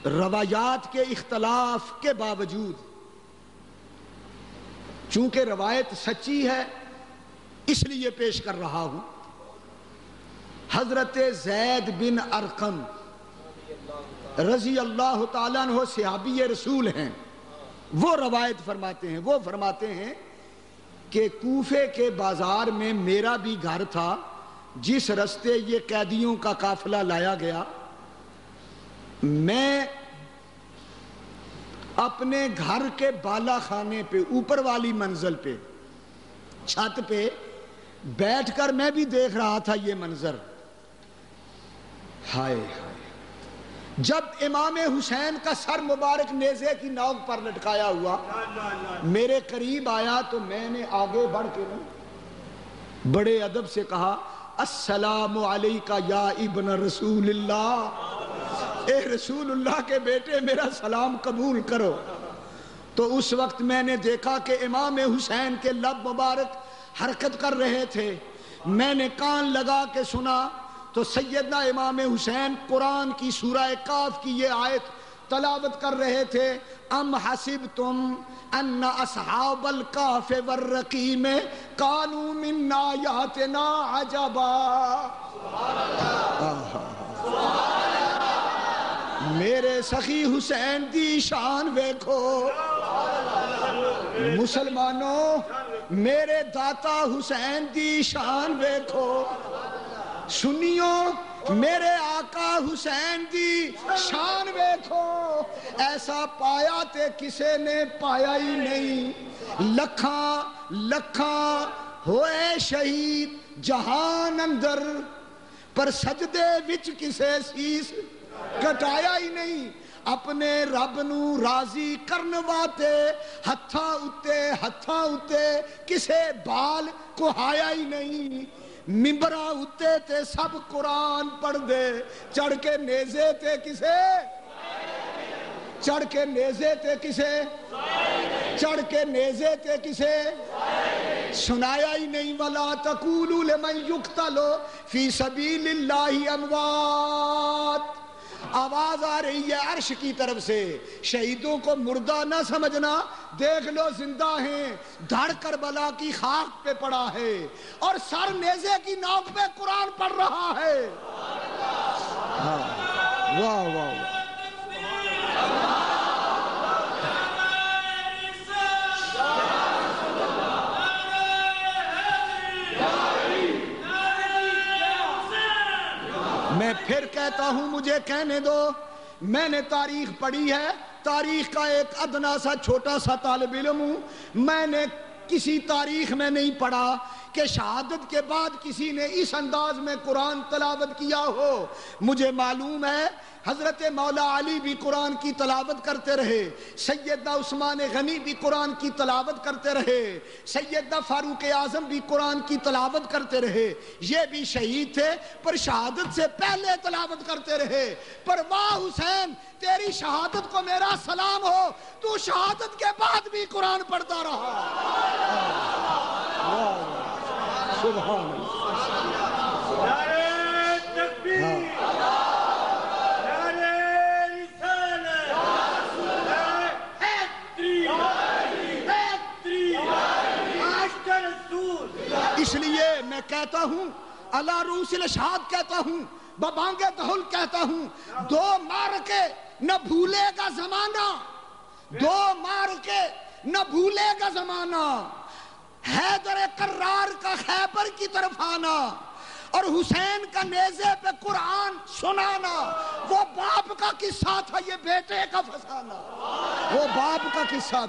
روایات کے اختلاف کے باوجود، چونکہ روایت سچی ہے اس لیے پیش کر رہا ہوں، حضرت زید بن ارقم رضی اللہ تعالیٰ عنہ صحابی رسول ہیں، وہ روایت فرماتے ہیں، وہ فرماتے ہیں کہ کوفے کے بازار میں میرا بھی گھر تھا، جس رستے یہ قیدیوں کا قافلہ لایا گیا، میں اپنے گھر کے بالا خانے پہ، اوپر والی منزل پہ، چھت پہ بیٹھ کر میں بھی دیکھ رہا تھا یہ منظر۔ ہائے ہائے، جب امام حسین کا سر مبارک نیزے کی نوک پر لٹکایا ہوا میرے قریب آیا تو میں نے آگے بڑھ کے بڑے ادب سے کہا، السلام علیکہ یا ابن رسول اللہ، اے رسول اللہ کے بیٹے میرا سلام قبول کرو۔ تو اس وقت میں نے دیکھا کہ امام حسین کے لب مبارک حرکت کر رہے تھے، میں نے کان لگا کے سنا تو سیدنا امام حسین قرآن کی سورہ کاف کی یہ آیت تلاوت کر رہے تھے، ام حسبتم ان اصحاب الکہف والرقیم کانوا من آیاتنا عجبا۔ میرے سخی حسین دی شان ویکھو، مسلمانوں میرے داتا حسین دی شان ویکھو، سنیوں میرے آقا حسین دی شان ویکھو، ایسا پایا تے کسے نے پایا ہی نہیں، لکھاں لکھاں ہوئے شہید جہان اندر، پر سجدے وچ کسے سیس کٹایا ہی نہیں، اپنے رب نو راضی کرن واتے ہتھاں اتے کسے بال کہایا ہی نہیں، ممبرہ اتے تے سب قرآن پڑھ دے، چڑھ کے نیزے تے کسے، چڑھ کے نیزے تے کسے، چڑھ کے نیزے تے کسے سنایا ہی نہیں، وَلَا تَقُولُوا لِمَنْ يُقْتَلُ فِي سَبِيلِ اللَّهِ أَمْوَاتٌ۔ آواز آ رہی ہے عرش کی طرف سے، شہیدوں کو مردہ نہ سمجھنا، دیکھ لو زندہ ہیں، دھڑ کربلا کی خاک پہ پڑا ہے اور سر نیزے کی نوک پہ قرآن پڑھ رہا ہے۔ واہ واہ واہ، میں پھر کہتا ہوں مجھے کہنے دو، میں نے تاریخ پڑھی ہے، تاریخ کا ایک ادنا سا چھوٹا سا طالب علم ہوں، میں نے کسی تاریخ میں نہیں پڑھا کہ شہادت کے بعد کسی نے اس انداز میں قرآن تلاوت کیا ہو۔ مجھے معلوم ہے حضرت مولا علی بھی قرآن کی تلاوت کرتے رہے، سیدنا عثمان غنی بھی قرآن کی تلاوت کرتے رہے، سیدنا فاروق اعظم بھی قرآن کی تلاوت کرتے رہے، یہ بھی شہید تھے پر شہادت سے پہلے تلاوت کرتے رہے۔ پر واہ حسین، تیری شہادت کو میرا سلام ہو، تو شہادت کے بعد بھی قرآن پڑھتا رہا۔ سبحان اللہ، اس لیے میں کہتا ہوں، علی رؤوس الاشہاد کہتا ہوں، ببانگ دہل کہتا ہوں، دو معرکے نہ بھولے گا زمانہ، دو معرکے نہ بھولے گا زمانہ، حیدر کرار کا خیبر کی طرف آنا اور حسین کا نیزے پہ قرآن سنانا، وہ باپ کا قصہ تھا، یہ بیٹے کا فسانہ، وہ باپ کا قصہ تھا۔